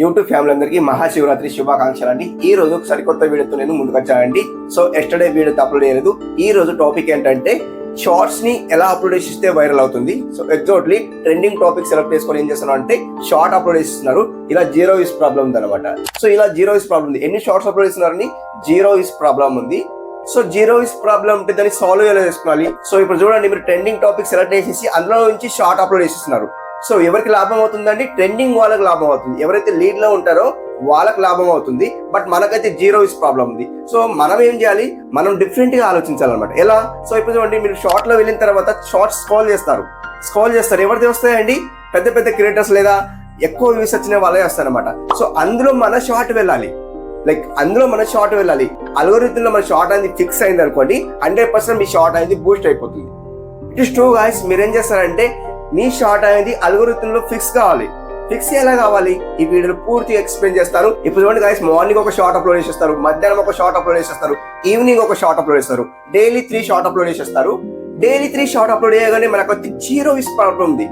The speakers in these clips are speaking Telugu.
యూట్యూబ్ ఫ్యామిలీ అందరికీ మహాశివరాత్రి శుభాకాంక్షలు అండి. ఈ రోజు ఒక సరికొత్త వీడియోతో నేను ముందుకు వచ్చానండి. సో ఎస్టర్డే వీడియోతో అప్లోడ్ చేయలేదు. ఈ రోజు టాపిక్ ఏంటంటే షార్ట్స్ ని ఎలా అప్లోడ్ చేసిస్తే వైరల్ అవుతుంది. So exactly trending topic select చేసుకొని ఏం చేస్తున్నారు అంటే షార్ట్ అప్లోడ్ చేస్తున్నారు. ఇలా 0 వ్యూస్ ప్రాబ్లం ఉంది అనమాట. సో ఇలా 0 వ్యూస్ ప్రాబ్లం ఉంది. ఎన్ని షార్ట్స్ అప్లోడ్ చేస్తున్నారని 0 వ్యూస్ ప్రాబ్లం ఉంది. సో 0 వ్యూస్ ప్రాబ్లం ఉంటే దాన్ని సాల్వ్ ఎలా చేసుకోవాలి. సో ఇప్పుడు చూడండి, మీరు ట్రెండింగ్ టాపిక్ సెలెక్ట్ చేసేసి అందులో నుంచి షార్ట్ అప్లోడ్ చేస్తున్నారు. సో ఎవరికి లాభం అవుతుందండి? ట్రెండింగ్ వాళ్ళకి లాభం అవుతుంది. ఎవరైతే లీడ్ లో ఉంటారో వాళ్ళకి లాభం అవుతుంది. బట్ మనకైతే 0 వ్యూస్ ప్రాబ్లం ఉంది. సో మనం ఏం చేయాలి? మనం డిఫరెంట్ గా ఆలోచించాలన్నమాట. ఎలా? సో ఇప్పుడు చూడండి, మీరు షార్ట్ లో వెళ్ళిన తర్వాత షార్ట్స్ స్క్రోల్ చేస్తారు. ఎవరిది వస్తాయండి? పెద్ద పెద్ద క్రియేటర్స్ లేదా ఎక్కువ వ్యూస్ వచ్చిన వాళ్ళే వస్తారనమాట. సో అందులో మన షార్ట్ వెళ్ళాలి. అల్గోరిథంలో మన షార్ట్ అనేది ఫిక్స్ అయింది అనుకోండి, 100% మీ షార్ట్ అనేది బూస్ట్ అయిపోతుంది. It is true guys. మీరు ఏం చేస్తారంటే మీ షార్ట్ అనేది అల్గోరిథంలో ఫిక్స్ కావాలి. ఫిక్స్ ఎలా కావాలి? ఈ వీడియోలో పూర్తిగా ఎక్స్ప్లెయిన్ చేస్తాను. ఇప్పుడు చూడండి గాయ్స్, మార్నింగ్ ఒక షార్ట్ అప్లోడ్ చేసేస్తారు, మధ్యాహ్నం ఒక షార్ట్ అప్లోడ్ చేసేస్తారు, ఈవినింగ్ ఒక షార్ట్ అప్లోడ్ చేస్తారు, డైలీ 3 షార్ట్ అప్లోడ్ చేసేస్తారు. డైలీ 3 షార్ట్ అప్లోడ్ చేయగానే మనకు వచ్చి 0 వ్యూస్ ప్రాబ్లం ఉంది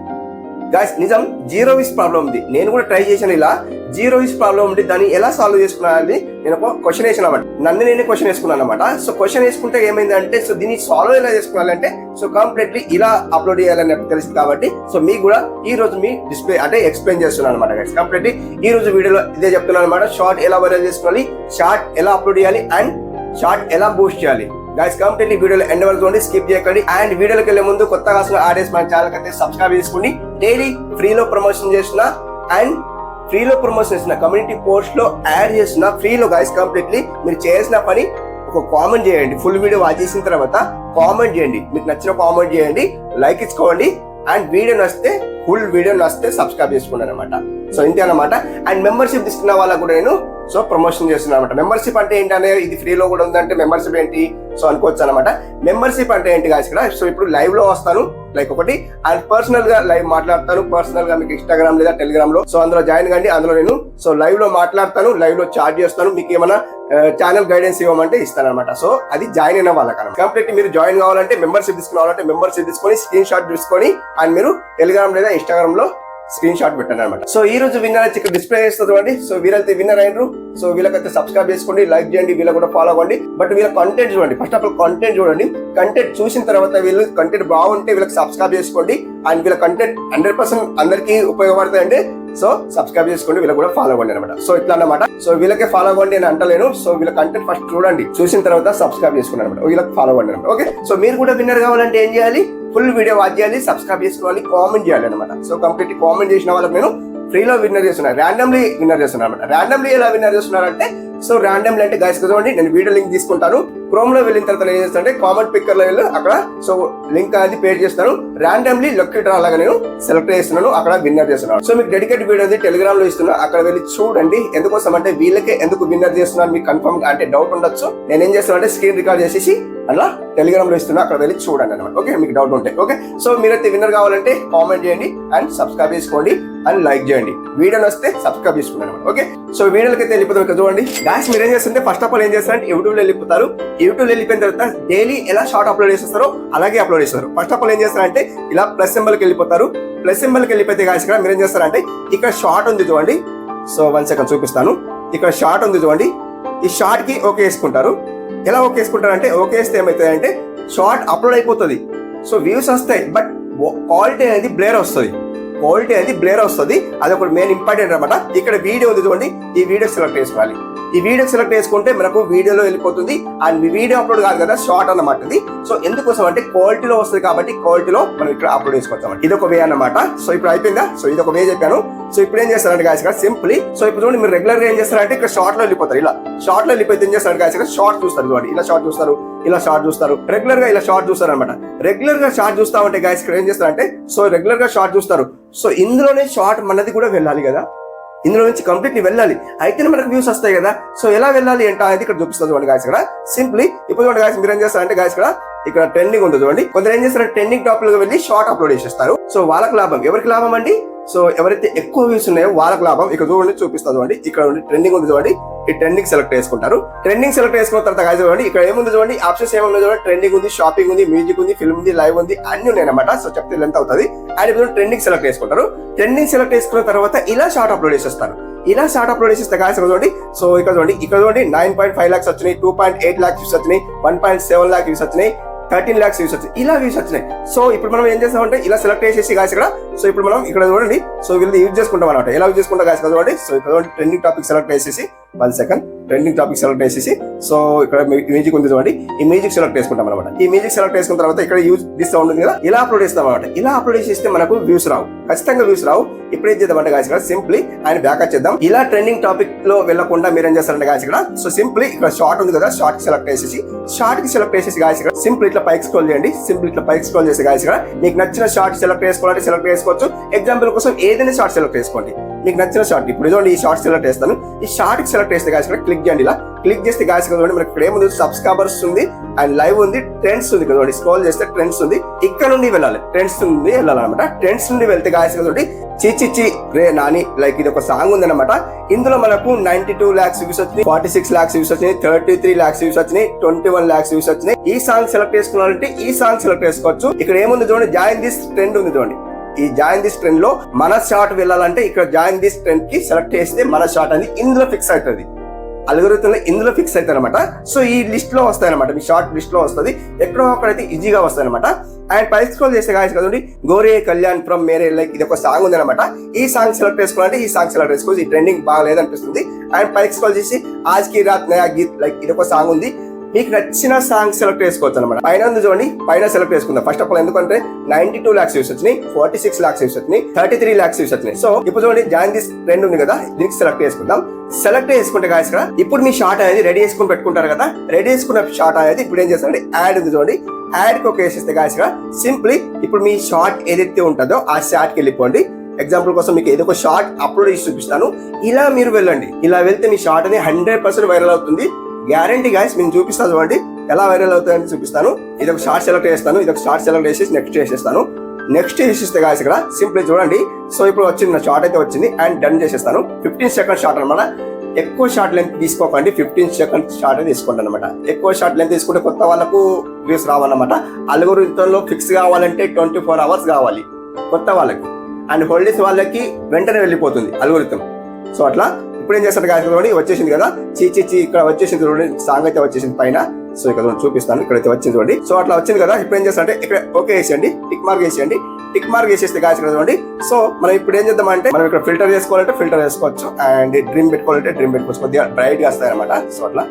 గాయ్స్. నిజం, 0 వ్యూస్ ప్రాబ్లం ఉంది. నేను కూడా ట్రై చేశాను. ఇలా 0 వ్యూస్ ప్రాబ్లం ఉంది. దాన్ని ఎలా సాల్వ్ చేసుకున్నానని నేను ఒక క్వశ్చన్ వేసాను అనమాట. నేనే క్వశ్చన్ వేసుకున్నాను అనమాట. సో క్వశ్చన్ వేసుకుంటే ఏమైందంటే, సో దీన్ని సాల్వ్ ఎలా చేసుకోవాలంటే, సో కంప్లీట్లీ ఇలా అప్లోడ్ చేయాలని తెలిసింది కాబట్టి, సో మీకు కూడా ఈ రోజు మీ డిస్ప్లే అంటే ఎక్స్ప్లెయిన్ చేస్తున్నాను అనమాట గైస్. కంప్లీట్లీ ఈ రోజు వీడియోలో ఇదే చెప్తున్నాను అనమాట. షార్ట్ ఎలా వైరల్ చేసుకోవాలి, షార్ట్ ఎలా అప్లోడ్ చేయాలి అండ్ షార్ట్ ఎలా బూస్ట్ చేయాలి. గైస్ కంప్లీట్లీ వీడియోలో ఎండ్ వరకు చూడండి, స్కిప్ చేయకండి. అండ్ వీడియోలోకి వెళ్లే ముందు కొత్తగా వస్తున్న ఆడియన్స్ మన ఛానల్ అయితే సబ్స్క్రైబ్ చేసుకోండి. డైలీ ఫ్రీలో ప్రమోషన్ చేసిన అండ్ ఫ్రీలో ప్రమోషన్ చేసిన కమ్యూనిటీ పోస్ట్ లో యాడ్ చేసిన ఫ్రీలో గైస్ కంప్లీట్లీ మీరు చేసిన పని ఒక కామెంట్ చేయండి. ఫుల్ వీడియో వాచ్ చేసిన తర్వాత కామెంట్ చేయండి. మీకు నచ్చిన కామెంట్ చేయండి, లైక్ ఇచ్చుకోండి. అండ్ వీడియో నచ్చితే ఫుల్ వీడియో నచ్చితే సబ్స్క్రైబ్ చేసుకోండి అనమాట. సో ఇంతే అనమాట. అండ్ మెంబర్షిప్ తీసుకున్న వాళ్ళకు కూడా నేను సో ప్రమోషన్ చేస్తున్నాను అనమాట. మెంబర్షిప్ అంటే ఏంటనే, ఇది ఫ్రీలో కూడా ఉందంటే మెంబర్షిప్ ఏంటి సో అనుకోవచ్చు అనమాట. మెంబర్షిప్ అంటే ఏంటి గాయ్స్ ఇక్కడ? సో ఇప్పుడు లైవ్ లో వస్తాను లైక్ ఒకటి, అండ్ పర్సనల్ గా లైవ్ మాట్లాడతాను. పర్సనల్ గా మీకు ఇన్స్టాగ్రామ్ లేదా టెలిగ్రామ్ లో సో అందులో జాయిన్ కండి. అందులో నేను సో లైవ్ లో మాట్లాడతాను, లైవ్ లో చాట్ చేస్తాను. మీకు ఏమైనా ఛానల్ గైడెన్స్ ఇవ్వమంటే ఇస్తాను అనమాట. సో అది జాయిన్ అయిన వాళ్ళకన్నా కంప్లీట్ మీరు జాయిన్ కావాలంటే మెంబర్షిప్ తీసుకోవాలంటే మెంబర్షిప్ తీసుకొని స్క్రీన్ షాట్ తీసుకొని అండ్ మీరు టెలిగ్రామ్ లేదా ఇన్స్టాగ్రామ్ లో స్క్రీన్ షాట్ పెట్టండి అనమాట. సో ఈ రోజు విన్నర్ వచ్చి ఇక్కడ డిస్ప్లే చేస్తుంది చూడండి. సో వీళ్ళైతే విన్నర్ అయినరు. సో వీళ్ళకైతే సబ్స్క్రైబ్ చేసుకోండి, లైక్ చేయండి, వీళ్ళకి కూడా ఫాలో అవ్వండి. బట్ వీళ్ళ కంటెంట్ చూడండి. ఫస్ట్ ఆఫ్ ఆల్ కంటెంట్ చూడండి. కంటెంట్ చూసిన తర్వాత వీళ్ళు కంటెంట్ బాగుంటే వీళ్ళకి సబ్స్క్రైబ్ చేసుకోండి. అండ్ వీళ్ళ కంటెంట్ 100% అందరికీ ఉపయోగపడతాయి అంటే సో సబ్స్క్రైబ్ చేసుకోండి, వీళ్ళకి కూడా ఫాలో అవ్వండి అనమాట. సో ఇట్లా అన్నమాట. సో వీళ్ళకే ఫాలో అవ్వండి అని అంటలేను. సో వీళ్ళ కంటెంట్ ఫస్ట్ చూడండి, చూసిన తర్వాత సబ్స్క్రైబ్ చేసుకోండి అనమాట. వీళ్ళకి ఫాలో అవ్వండి అనమాట. ఓకే, సో మీరు కూడా విన్నర్ కావాలంటే ఏం చేయాలి? ఫుల్ వీడియో వాచ్ చేయాలి, సబ్స్క్రైబ్ చేసుకోవాలి, కామెంట్ చేయాలి అనమాట. సో కంప్లీట్ కామెంట్ చేసిన వాళ్ళకి నేను ఫ్రీలో విన్నర్ చేస్తున్నాను, ర్యాండమ్లీ విన్నర్ చేస్తున్నాను అనమాట. ర్యాండమ్లీ ఎలా విన్నర్ చేస్తున్నారంటే, సో ర్యాండమ్లీ అంటే గైస్ చూడండి, నేను వీడియో లింక్ తీసుకుంటాను. క్రోమ్ లో వెళ్ళిన తర్వాత ఏం చేస్తానంటే కామెంట్ పిక్కర్ లో వెళ్ళి అక్కడ సో లింక్ అనేది పేడ్ చేస్తాను. ర్యాండమ్లీ లక్కీ డ్రా లాగా నేను సెలెక్ట్ చేస్తున్నాను, అక్కడ విన్నర్ చేస్తున్నాను. సో మీకు డెడికేట్ వీడియో అనేది టెలిగ్రామ్ లో ఇస్తున్నా, అక్కడ వెళ్ళి చూడండి. ఎందుకోసం అంటే వీళ్ళకే ఎందుకు విన్నర్ చేస్తున్నాను మీకు కన్ఫర్మ్ అంటే డౌట్ ఉండొచ్చు. నేను ఏం చేస్తున్నా అంటే స్క్రీన్ రికార్డ్ చేసేసి అలా టెలిగ్రామ్ లో ఇస్తున్నా, అక్కడ వెళ్ళి చూడండి అనమాట. ఓకే, మీకు డౌట్ ఉంటాయి. ఓకే, సో మీరైతే విన్నర్ కావాలంటే కామెంట్ చేయండి అండ్ సబ్స్క్రైబ్ చేసుకోండి అండ్ లైక్ చేయండి. వీడియో వస్తే సబ్స్క్రైబ్ చేసుకోండి అనమాట. ఓకే, సో వీడియోలకి అయితే వెళ్ళిపోతాం. ఇక్కడ చూడండి గాయ్స్, మీరు ఏం చేస్తుంటే ఫస్ట్ ఆఫ్ ఆల్ ఏం చేస్తారంటే యూట్యూబ్ లో వెళ్ళిపోతారు. యూట్యూబ్ లో వెళ్ళిపోయిన తర్వాత డైలీ ఎలా షార్ట్ అప్లోడ్ చేస్తారో అలాగే అప్లోడ్ చేస్తారు. ఫస్ట్ ఆఫ్ ఆల్ ఏం చేస్తారంటే ఇలా ప్లస్ సింబల్ కి వెళ్ళిపోతారు. ప్లస్ సింబల్ కి వెళ్ళిపోతే గాయ్స్ ఇక్కడ మీరు ఏం చేస్తారంటే ఇక్కడ షార్ట్ ఉంది చూడండి. సో 1 సెకండ్ చూపిస్తాను. ఇక్కడ షార్ట్ ఉంది చూడండి. ఈ షార్ట్ కి ఓకే వేసుకుంటారు. ఎలా ఓకే వేసుకుంటారు అంటే, ఓకే వేస్తే ఏమవుతుంది అంటే షార్ట్ అప్లోడ్ అయిపోతుంది. సో వ్యూస్ వస్తాయి, బట్ క్వాలిటీ అనేది బ్లేర్ వస్తుంది. అది ఒక మెయిన్ ఇంపార్టెంట్ అనమాట. ఇక్కడ వీడియో ఉంది చూడండి, ఈ వీడియో సెలెక్ట్ చేసుకోవాలి. ఈ వీడియో సెలెక్ట్ చేసుకుంటే మనకు వీడియోలో వెళ్ళిపోతుంది. అండ్ వీడియో అప్లోడ్ కాదు కదా, షార్ట్ అన్నమాట ఇది. సో ఎందుకోసం అంటే క్వాలిటీలో వస్తుంది కాబట్టి క్వాలిటీలో మనం ఇక్కడ అప్లోడ్ చేసుకోవచ్చు. ఇది ఒక వే అన్నమాట. సో ఇప్పుడు అయిపోయిందా? సో ఇది ఒక వే చెప్పాను. సో ఇప్పుడు ఏం చేస్తారంటే గాయస్ ఇక్కడ సింప్లీ, సో ఇప్పుడు చూడండి మీరు రెగ్యులర్ గా ఏం చేస్తారంటే ఇక్కడ షార్ట్ లో వెళ్ళిపోతారు. ఇలా షార్ట్ లో వెళ్ళిపోతే ఏం చేస్తారు గాయస్ ఇక్కడ షార్ట్ చూస్తారు చూడండి. ఇలా షార్ట్ చూస్తారు, రెగ్యులర్ గా ఇలా షార్ట్ చూస్తారు అనమాట. రెగ్యులర్ గా షార్ట్ చూస్తా ఉంటే గాయస్ ఇక్కడ ఏం చేస్తారంటే, సో రెగ్యులర్ గా షార్ట్ చూస్తారు. సో ఇందులోనే షార్ట్ మనది కూడా వెళ్ళాలి కదా, ఇందులో నుంచి కంప్లీట్లీ వెళ్ళాలి, అయితేనే మనకు వ్యూస్ వస్తాయి కదా. సో ఎలా వెళ్ళాలి అంటే అనేది ఇక్కడ చూపిస్తుంది చూడండి గాయస్ ఇక్కడ సింప్లీ. ఇప్పుడు చూడండి గాయస్, మీరు ఏం చేస్తారంటే గాయస్ ఇక్కడ ట్రెండింగ్ ఉంటుంది చూడండి. కొందరు ఏం చేస్తారంటే ట్రెండింగ్ టాప్ లో వెళ్ళి షార్ట్ అప్లోడ్ చేసేస్తారు. సో వాళ్ళకి లాభం. ఎవరికి లాభం అండి? సో ఎవరైతే ఎక్కువ వ్యూస్ ఉన్నాయో వాళ్ళకి లాభం. ఇక్కడ చూడండి చూపిస్తుంది చూడండి, ఇక్కడ ట్రెండింగ్ ఉంది చూడండి. ఈ ట్రెండింగ్ సెలెక్ట్ చేసుకుంటారు. ట్రెండింగ్ సెలెక్ట్ చేసుకున్న తర్వాత గాయ్స్ చూడండి ఇక్కడ ఏముంది చూడండి, ఆప్షన్స్ ఏముంది చూడండి. ట్రెండింగ్ ఉంది, షాపింగ్ ఉంది, మ్యూజిక్ ఉంది, ఫిల్మ్ ఉంది, లైవ్ ఉంది, అన్ని ఉన్నాయి అనమాట. సో చెప్తే ఎంత అవుతుంది. అండ్ ఇప్పుడు ట్రెండింగ్ సెలెక్ట్ చేసుకుంటారు. ట్రెండింగ్ సెలెక్ట్ చేసుకున్న తర్వాత ఇలా షార్ట్ అప్లోడ్ చేసేస్తారు. ఇలా షార్ట్ అప్లోడ్ చేసేస్తే గాయస్ చూడండి. సో ఇక్కడ చూడండి 9.5 lakhs వచ్చినాయి, 2.8 lakhs వ్యూస్ వచ్చినాయి, 1.7 lakh వ్యూస్ వచ్చినాయి, 13 lakhs వ్యూస్ వచ్చినాయి, ఇలా వ్యూస్ వచ్చినాయి. సో ఇప్పుడు మనం ఏం చేస్తామంటే ఇలా సెలెక్ట్ చేసేసి గాయస్ ఇక్కడ. సో ఇప్పుడు మనం ఇక్కడ చూడండి, సో వీళ్ళు యూజ్ చేసుకుంటాం అనమాట. ఎలా యూజ్ చేసుకుంటాం గాయస్ చూడండి. సో ఇక్కడ ట్రెండింగ్ టాపిక్ సెలెక్ట్ చేసేసి 1 second ట్రెండింగ్ టాపిక్ సెలెక్ట్ చేసేసి, సో ఇక్కడ మ్యూజిక్ ఉంది చూడండి, ఈ మ్యూజిక్ సెలెక్ట్ చేసుకుంటాం అనమాట. ఈ మ్యూజిక్ సెలెక్ట్ చేసుకున్న తర్వాత ఇక్కడ యూజ్ దిస్ సౌండ్ ఉంది కదా, ఇలా అప్లోడ్ చేస్తాం అనమాట. ఇలా అప్లోడ్ చేస్తే మనకు వ్యూస్ రావు, ఖచ్చితంగా వ్యూస్ రావు. ఇప్పుడు ఏం చేద్దామంటే గాయస్ ఇక్కడ సింప్లీ ఆయన బ్యాకప్ చేద్దాం. ఇలా ట్రెండింగ్ టాపిక్ లో వెళ్ళకుండా మీరు ఏం చేస్తారంటే గాయస్ ఇక్కడ, సో సింప్లీ ఇక్కడ షార్ట్ ఉంది కదా, షార్ట్ కి సెలెక్ట్ చేసేసి గాయస్ ఇక్కడ సింపుల్ ఇట్లా పైకి స్క్రోల్ చేయండి. సింపుల్ ఇట్లా పైకి స్క్రోల్ చేసి గాయస్ ఇక్కడ మీకు నచ్చిన షార్ట్ సెలెక్ట్ చేసుకోవాలంటే సెలెక్ట్ చేసుకోవచ్చు. ఎగ్జాంపుల్ కోసం ఏదైనా షార్ట్ సెలెక్ట్ చేసుకోండి, మీకు నచ్చిన షార్ట్. ఇప్పుడు ఇదిగోండి ఈ షార్ట్ సెలెక్ట్ చేస్తాను. ఈ షార్ట్ కి సెలెక్ట్ చేస్తే గాయస్ ఇక్కడ క్లిక్ చేయండి. ఇలా క్లిక్ చేస్తే గాయస్ చూడండి మనకి ఇక్కడ ఏముంది, సబ్స్క్రైబర్స్ ఉంది అండ్ లైవ్ ఉంది, ట్రెండ్స్ ఉంది కదా. స్క్రోల్ చేస్తే ట్రెండ్స్ ఉంది, ఇక్కడ నుండి వెళ్ళాలి, ట్రెండ్స్ నుండి వెళ్ళాలన్నమాట. ట్రెండ్స్ నుండి వెళ్తే గాయస్ చూడండి చిచి రే నాని లైక్ ఇది ఒక సాంగ్ ఉంది అనమాట. ఇందులో మనకు 92 lakhs వ్యూస్ వచ్చినాయి, 46 lakhs వ్యూస్ వచ్చినాయి, 33 lakhs వ్యూస్ వచ్చినాయి, 21 lakhs వ్యూస్ వచ్చినాయి. ఈ సాంగ్ సెలెక్ట్ చేసుకున్నారంటే ఈ సాంగ్ సెలెక్ట్ చేసుకోవచ్చు. ఇక్కడ ఏముంది చూడండి, జాయిన్ దిస్ ట్రెండ్ ఉంది చూడండి. ఈ జాయిన్ దిస్ ట్రెండ్ లో మన షార్ట్ వెళ్ళాలంటే ఇక్కడ జాయిన్ దిస్ ట్రెండ్ కి సెలెక్ట్ చేస్తే మన షార్ట్ అనేది ఇందులో ఫిక్స్ అవుతుంది, అల్గోరిథం ఇందులో ఫిక్స్ అవుతాయి అనమాట. సో ఈ లిస్ట్ లో వస్తాయి అనమాట, మీ షార్ట్ లిస్ట్ లో వస్తుంది, ఎక్కడో అక్కడైతే ఈజీగా వస్తాయి అనమాట. అండ్ పై స్క్రోల్ చేస్తే గాయస్ కదండి, గోరే కళ్యాణ్ ఫ్రమ్ మేరే లైక్ ఇది ఒక సాంగ్ ఉంది అనమాట. ఈ సాంగ్ సెలెక్ట్ చేసుకోవాలంటే ఈ సాంగ్ సెలెక్ట్ చేసుకోవచ్చు. ఈ ట్రెండింగ్ బాగా అనిపిస్తుంది. అండ్ పై స్క్రోల్ చేసి ఆజ్ కి రాత్ నయా గీత్ లైక్ ఇది ఒక సాంగ్ ఉంది, మీకు నచ్చిన సాంగ్ సెలెక్ట్ చేసుకోవచ్చు అనమాట. పైన ఉంది చూడండి, పైన సెలెక్ట్ చేసుకుందాం ఫస్ట్ ఆఫ్ ఆల్. ఎందుకంటే 92 lakhs వ్యూస్ వచ్చినాయి, 46 lakhs వ్యూస్ వచ్చినాయి, 33 lakhs వ్యూస్ వచ్చినాయి. సో ఇప్పుడు చూడండి జాయిన్ దిస్ ట్రెండ్ ఉంది కదా, దీనికి సెలెక్ట్ చేసుకుందాం. సెలెక్ట్ చేసుకుంటే గాయస్ ఇక్కడ ఇప్పుడు మీ షార్ట్ అనేది రెడీ చేసుకుని పెట్టుకుంటారు కదా. రెడీ చేసుకున్న షార్ట్ అనేది ఇప్పుడు ఏం చేస్తారంటే యాడ్ ఉంది చూడండి, యాడ్ కి ఒక వేసేస్తే గాయస్ ఇక్కడ సింప్లీ ఇప్పుడు మీ షార్ట్ ఏదైతే ఉంటుందో ఆ షార్ట్ కి వెళ్ళిపోండి. ఎగ్జాంపుల్ కోసం మీకు ఏదో ఒక షార్ట్ అప్లోడ్ చేసి చూపిస్తాను. ఇలా మీరు వెళ్ళండి, ఇలా వెళ్తే మీ షార్ట్ అనేది 100% వైరల్ అవుతుంది. గ్యారంటీ గాయస్ నేను చూపిస్తాను చూడండి ఎలా వైరల్ అవుతాయని చూపిస్తాను. ఇది ఒక షార్ట్ సెలెక్ట్ చేస్తాను, ఇది ఒక షార్ట్ సెలెక్ట్ చేసి నెక్స్ట్ చేసేస్తాను. నెక్స్ట్ చేసేస్తే గాయస్ ఇక్కడ సింప్లీ చూడండి. సో ఇప్పుడు వచ్చింది నా షార్ట్ అయితే వచ్చింది అండ్ డన్ చేసేస్తాను. 15 seconds షార్ట్ అనమాట. ఎక్కువ షార్ట్ లెంత్ తీసుకోకండి, 15 seconds షార్ట్ తీసుకోండి అనమాట. ఎక్కువ షార్ట్ లెంత్ తీసుకుంటే కొత్త వాళ్ళకు వ్యూస్ రావాలన్నమాట. అల్గోరిథంలో ఫిక్స్ కావాలంటే 24 hours కావాలి కొత్త వాళ్ళకి, అండ్ హోల్డర్స్ వాళ్ళకి వెంటనే వెళ్ళిపోతుంది అల్గోరిథం. సో అట్లా ఇప్పుడు ఏం చేస్తారు గాయస్ చూడండి, వచ్చేసింది కదా చీ ఇక్కడ వచ్చేసింది చూడండి, సాంగ్ అయితే వచ్చేసింది పైన. సో ఇక్కడ చూపిస్తాను, ఇక్కడైతే వచ్చింది చూడండి. సో అట్లా వచ్చింది కదా. ఇప్పుడు ఏం చేస్తారంటే ఇక్కడ ఓకే వేసేయండి, టిక్ మార్క్ వేసేయండి. టిక్ మార్క్ వేసేస్తే గాయస్ ఇక్కడ చూడండి. సో మనం ఇప్పుడు ఏం చేద్దామంటే మనం ఇక్కడ ఫిల్టర్ చేసుకోవాలంటే ఫిల్టర్ వేసుకోవచ్చు, అండ్ డ్రీమ్ పెట్టుకోవాలంటే డ్రీమ్ పెట్టుకోవచ్చు. కొద్దిగా బ్రైట్ గా వస్తాయి అనమాట. సో అట్లా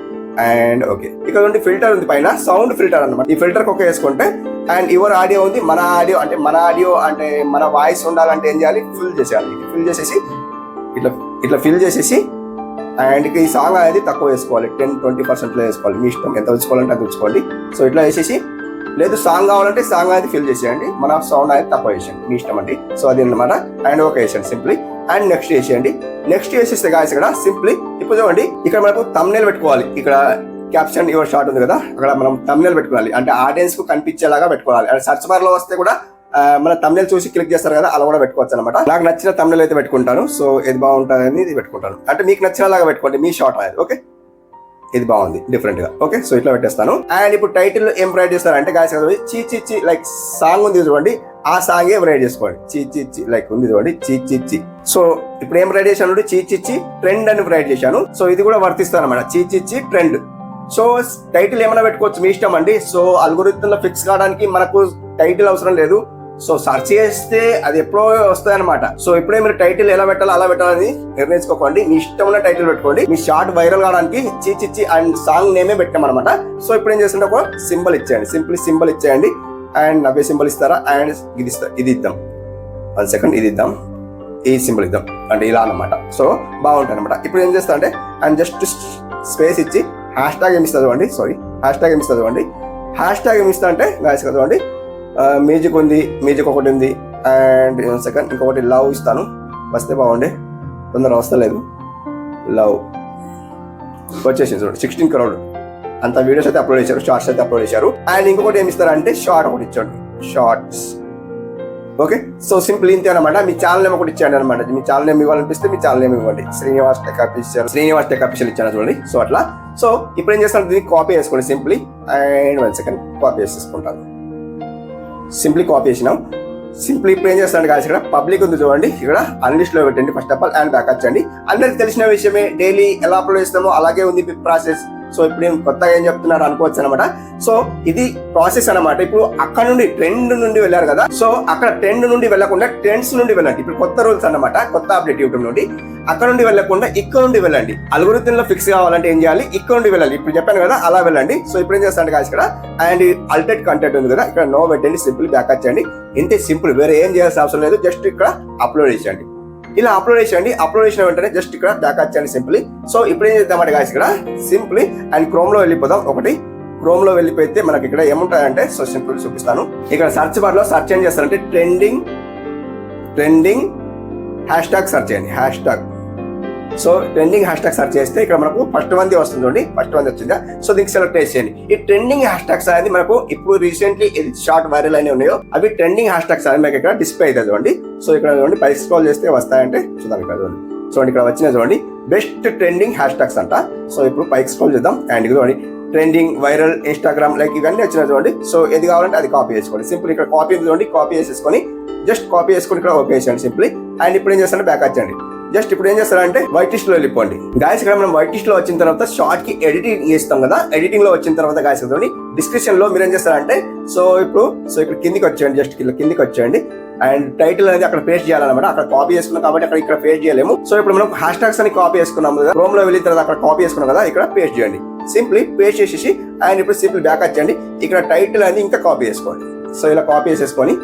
అండ్ ఓకే ఇక్కడ ఉండి ఫిల్టర్ ఉంది పైన, సౌండ్ ఫిల్టర్ అనమాట. ఈ ఫిల్టర్ ఒక వేసుకుంటే అండ్ యువర్ ఆడియో ఉంది, మన ఆడియో అంటే మన వాయిస్ ఉండాలంటే ఏం చేయాలి, ఫిల్ చేసేయాలి. ఫిల్ చేసేసి ఇట్లా ఫిల్ చేసేసి అండ్ ఈ సాంగ్ అనేది తక్కువ వేసుకోవాలి, 10-20% వేసుకోవాలి. మీ ఇష్టం ఎంత ఉంచుకోవాలంటే అది ఉంచుకోండి. సో ఇట్లా వేసేసి లేదు సాంగ్ కావాలంటే సాంగ్ అనేది ఫిల్ చేసేయండి, మన సౌండ్ అనేది తక్కువ వేసేయండి, మీ ఇష్టం అండి. సో అది అనమాట. అండ్ ఓకే వేసేయండి సింప్లీ. అండ్ నెక్స్ట్ వేసేయండి. నెక్స్ట్ వేసేస్తే గాయస్ ఇక్కడ సింప్లీ ఇప్పుడు చూడండి ఇక్కడ మనకు థంబ్నెయిల్ పెట్టుకోవాలి. ఇక్కడ క్యాప్షన్ యువర్ షార్ట్ ఉంది కదా, అక్కడ మనం థంబ్నెయిల్ పెట్టుకోవాలి, అంటే ఆడియన్స్ కు కనిపించేలాగా పెట్టుకోవాలి. అండ్ సర్చ్ బార్ లో వస్తే కూడా మన థంబ్నెయిల్ చూసి క్లిక్ చేస్తారు కదా, అలా కూడా పెట్టుకోవచ్చు అనమాట. నాకు నచ్చిన థంబ్నెయిల్ అయితే పెట్టుకుంటాను. సో ఇది బాగుంటుంది ఇది పెట్టుకుంటాను, అంటే మీకు నచ్చినలాగా పెట్టుకోండి మీ షార్ట్ అనేది. ఓకే ఇది బాగుంది డిఫరెంట్ గా. ఓకే సో ఇట్లా పెట్టేస్తాను. అండ్ ఇప్పుడు టైటిల్ ఏం రైట్ చేస్తారంటే గాయస్ చీ లైక్ సాంగ్ ఉంది చూడండి, ఆ సాంగ్ ఏం రైట్ చేసుకోండి. చీ లైక్ ఉంది చూడండి చీ. సో ఇప్పుడు ఏం రైట్ చేశాను, చీ ట్రెండ్ అని రైట్ చేశాను. సో ఇది కూడా వర్తిస్తాను అనమాట, చీ ట్రెండ్. సో టైటిల్ ఏమైనా పెట్టుకోవచ్చు, మీ ఇష్టం అండి. సో అల్గోరిథం లో ఫిక్స్ కావడానికి మనకు టైటిల్ అవసరం లేదు. సో సెర్చ్ చేస్తే అది ఎప్పుడో వస్తాయి అనమాట. సో ఇప్పుడే మీరు టైటిల్ ఎలా పెట్టాలో అలా పెట్టాలని నిర్ణయించుకోకండి, మీ ఇష్టం ఉన్న టైటిల్ పెట్టుకోండి. మీ షార్ట్ వైరల్ కావడానికి చీ అండ్ సాంగ్ నేమే పెట్టామన్నమాట. సో ఇప్పుడు ఏం చేస్తుంటే ఒక సింబల్ ఇచ్చేయండి, సింపుల్ సింబల్ ఇచ్చేయండి. అండ్ నవ్వే సింబల్ ఇస్తారా, అండ్ ఇది ఇద్దాం. 1 second ఇది ఇద్దాం, ఈ సింబల్ ఇద్దాం, అంటే ఇలా అన్నమాట. సో బాగుంటుంది అనమాట. ఇప్పుడు ఏం చేస్తా అంటే అండ్ జస్ట్ స్పేస్ ఇచ్చి హ్యాష్ ట్యాగ్ ఏమి ఇస్తుంది చూడండి, హ్యాష్ ట్యాగ్ ఏమి ఇస్తా అంటే గాయస్ చూడండి మ్యూజిక్ ఉంది, మ్యూజిక్ ఒకటి ఉంది. అండ్ 1 second ఇంకొకటి లవ్ ఇస్తాను, వస్తే బాగుండే, తొందర వస్తలేదు. లవ్ వచ్చేసింది చూడండి, 16 crore అంత వీడియోస్ అయితే అప్లోడ్ చేశారు, షార్ట్స్ అయితే అప్లోడ్ చేశారు. అండ్ ఇంకొకటి ఏమి ఇస్తారంటే షార్ట్ ఒకటి ఇచ్చాడు, షార్ట్స్. ఓకే సో సింపుల్ ఇంతే అనమాట. మీ ఛానల్ నేమ్ ఒకటి ఇచ్చాను అనమాట. మీ ఛానల్ నేమ్ ఇవ్వాలనిపిస్తే మీ ఛానల్ నేమ్ ఇవ్వండి, శ్రీనివాస్ టెక్ అఫీషియల్ ఇచ్చాను చూడండి. సో అట్లా. సో ఇప్పుడు ఏం చేస్తాను, దీన్ని కాపీ చేసుకోండి సింప్లీ. అండ్ 1 second కాపీ చేసేసుకుంటాను. సింప్లీ కాపీ చేసినాం. సింపుల్ ఇప్పుడు ఏం చేస్తాను గాయస్, ఇక్కడ పబ్లిక్ ఉంది చూడండి, ఇక్కడ అన్లిస్ట్ లో పెట్టండి first of all and back వచ్చండి. అందరికి తెలిసిన విషయమే, డైలీ ఎలా అప్లోడ్ చేస్తామో అలాగే ఉంది ప్రాసెస్. సో ఇప్పుడు నేను కొత్తగా ఏం చెప్తున్నారు అనుకోవచ్చు అనమాట. సో ఇది ప్రాసెస్ అనమాట. ఇప్పుడు అక్కడ నుండి ట్రెండ్ నుండి వెళ్ళారు కదా, సో అక్కడ ట్రెండ్ నుండి వెళ్ళకుండా ట్రెండ్స్ నుండి వెళ్ళండి. ఇప్పుడు కొత్త రూల్స్ అన్నమాట, కొత్త అప్డేట్ యూట్యూబ్ నుండి. అక్కడ నుండి వెళ్ళకుండా ఇక్కడ నుండి వెళ్ళండి. అల్గోరిథం లో ఫిక్స్ కావాలంటే ఏం చేయాలి, ఇక్కడ నుండి వెళ్ళాలి. ఇప్పుడు చెప్పాను కదా అలా వెళ్ళండి. సో ఇప్పుడు ఏం చేస్తాను గాయస్, ఇక్కడ అండ్ అల్టెడ్ కంటెంట్ ఉంది కదా, ఇక్కడ నో పెట్టండి, సింపుల్ బ్యాక్ వచ్చండి. ఇంతే సింపుల్, వేరే ఏం చేయాల్సిన అవసరం లేదు. జస్ట్ ఇక్కడ అప్లోడ్ చేయండి. ఇలా అప్లోడ్ చేయండి. అప్లోడ్ చేసిన వెంటనే జస్ట్ ఇక్కడ బ్యాక్ వచ్చండి సింప్లీ. సో ఇప్పుడు ఏం చేద్దామంటే గాయస్, ఇక్కడ సింప్లీ అండ్ క్రోమ్ లో వెళ్ళిపోదాం. క్రోమ్ లో వెళ్ళిపోతే మనకి ఇక్కడ ఏముంటాయంటే, సో సింపుల్ చూపిస్తాను. ఇక్కడ సర్చ్ బార్ లో సర్చ్ ఏం చేస్తారంటే ట్రెండింగ్ హ్యాష్ ట్యాగ్ సర్చ్ చేయండి. Hash tag. So trending hash tag search చేస్తే ఇక్కడ మనకు ఫస్ట్ వన్ వస్తుంది. ఫస్ట్ వన్ వచ్చిందా, సో దీనికి సెలెక్ట్ చేసేయండి. ఈ ట్రెండింగ్ హ్యాష్ ట్యాగ్స్ అనేది మనకు ఇప్పుడు రీసెంట్లీ షార్ట్ వైరల్ అయినా ఉన్నాయో అవి ట్రెండింగ్ హ్యాష్ ట్యాగ్స్ అనేది మనకి ఇక్కడ డిస్ప్లే అవుతుంది చూడండి. సో ఇక్కడ చూడండి, పై స్క్రోల్ చేస్తే వస్తాయంటే చూద్దాం. ఇక్కడ చూడండి ఇక్కడ వచ్చిన చూడండి బెస్ట్ ట్రెండింగ్ హ్యాష్ ట్యాగ్స్ అంట. సో ఇప్పుడు పైకి స్క్రోల్ చేద్దాం అండ్ చూడండి ట్రెండింగ్, వైరల్, ఇన్స్టాగ్రామ్, లైక్ ఇవన్నీ వచ్చినా చూడండి. సో ఏది కావాలంటే అది కాపీ చేసుకోండి. సింపుల్ ఇక్కడ కాపీ చూడండి, కాపీ చేసేసుకొని జస్ట్ కాపీ చేసుకొని ఇక్కడ ఓకే చేయండి సింప్లీ. అండ్ ఇప్పుడు ఏం చేస్తారంటే బ్యాక్ వచ్చండి. జస్ట్ ఇప్పుడు ఏం చేస్తారంటే వైట్ లిస్ట్ లో వెళ్ళిపోండి గాయస్. ఇక్కడ మనం వైట్ లిస్ట్ లో వచ్చిన తర్వాత షార్ట్ కి ఎడిటింగ్ చేస్తాం కదా, ఎడిటింగ్ లో వచ్చిన తర్వాత గాయస్ చూడండి డిస్క్రిప్షన్ లో మీరు ఏం చేస్తారంటే, సో ఇక్కడ కిందికి వచ్చేయండి. జస్ట్ కిందికి వచ్చేయండి అండ్ టైటిల్ అనేది అక్కడ పేస్ట్ చేయాలన్నమాట. అక్కడ కాపీ చేసుకున్నాం కాబట్టి ఇక్కడ పేస్ట్ చేయలేము. సో ఇప్పుడు మనం హ్యాష్ ట్యాగ్స్ అని కాపీ చేసుకున్నాం కదా, క్రోమ్ లో వెళ్ళిన తర్వాత అక్కడ కాపీ చేసుకున్నాం కదా, ఇక్కడ పేస్ట్ చేయండి. సింప్లీ పేస్ట్ చేసేసి అండ్ ఇప్పుడు సింపుల్ బ్యాక్ వచ్చండి. ఇక్కడ టైటిల్ అనేది ఇంకా కాపీ చేసుకోండి. సో ఇలా కాపీ చేసేసుకొని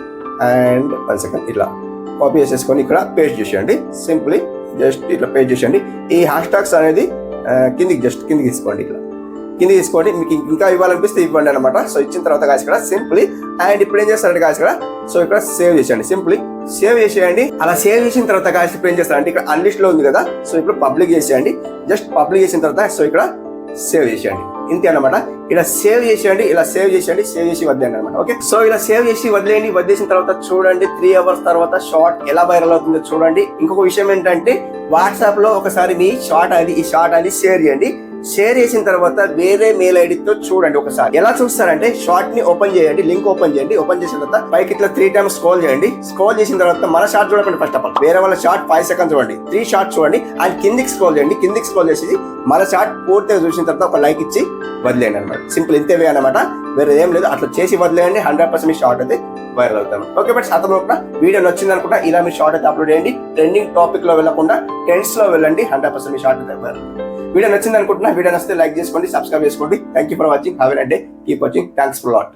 అండ్ 1 సెకండ్ ఇట్లా కాపీ చేసేసుకొని ఇక్కడ పేస్ట్ చేసేయండి. సింప్లీ జస్ట్ ఇట్లా పేస్ట్ చేసేయండి. ఈ హ్యాష్ ట్యాగ్స్ అనేది కిందికి తీసుకోండి. ఇట్లా కిందికి తీసుకోండి. మీకు ఇంకా ఇవ్వాలనిపిస్తే ఇవ్వండి అనమాట. సో ఇచ్చిన తర్వాత గాయస్ ఇక్కడ సింప్లీ అండ్ ఇప్పుడు ఏం చేస్తారంటే గాయస్ ఇక్కడ, సో ఇక్కడ సేవ్ చేసేయండి. సింప్లీ సేవ్ చేసేయండి. అలా సేవ్ చేసిన తర్వాత గాయస్ ఇప్పుడు ఏం చేస్తారంటే ఇక్కడ అన్లిస్ట్ లో ఉంది కదా, సో ఇప్పుడు పబ్లిక్ చేసేయండి. జస్ట్ పబ్లిక్ చేసిన తర్వాత సో ఇక్కడ సేవ్ చేసేయండి. ఇంతే అనమాట. ఇలా సేవ్ చేసేయండి. సేవ్ చేసి వదిలేయండి అనమాట. ఓకే, సో ఇలా సేవ్ చేసి వదిలేయండి. వదిలేసిన తర్వాత చూడండి 3 అవర్స్ తర్వాత షార్ట్ ఎలా వైరల్ అవుతుందో చూడండి. ఇంకొక విషయం ఏంటంటే వాట్సాప్ లో ఒకసారి మీ ఈ షార్ట్ అనేది షేర్ చేయండి. షేర్ చేసిన తర్వాత వేరే మెయిల్ ఐడితో చూడండి. ఒకసారి ఎలా చూస్తారంటే షార్ట్ ని ఓపెన్ చేయండి, లింక్ ఓపెన్ చేయండి. ఓపెన్ చేసిన తర్వాత పైకి ఇట్లా 3 టైమ్స్ స్క్రోల్ చేయండి. స్క్రోల్ చేసిన తర్వాత మన షార్ట్ చూడండి. ఫస్ట్ ఆఫ్ ఆల్ వేరే వాళ్ళ షార్ట్ 5 సెకండ్స్ చూడండి, 3 షార్ట్ చూడండి అండ్ కిందికి స్క్రోల్ చేయండి. కిందికి స్క్రోల్ చేసి మన షార్ట్ పూర్తిగా చూసిన తర్వాత ఒక లైక్ ఇచ్చి వదిలేయండి అనమాట. సింపుల్ ఇంతే వే అనమాట, వేరే ఏం లేదు. అట్లా చేసి వదిలేయండి, 100% మీ షార్ట్ అయితే వైరల్ అవుతాం. ఓకే బట్ అతను వీడియో నచ్చింది అనుకుంటా ఇలా మీ షార్ట్ అయితే అప్లోడ్ చేయండి. ట్రెండింగ్ టాపిక్ లో వెళ్ళకుండా ట్రెండ్స్ లో వెళ్ళండి, 100% మీ షార్ట్ అయితే వైరల్. వీడియో నచ్చింది అనుకుంటున్నా. వీడియో నచ్చితే లైక్ చేసుకోండి, సబ్స్క్రైబ్ చేసుకోండి. Thank you for watching. Have a nice day. Keep watching. Thanks for lot.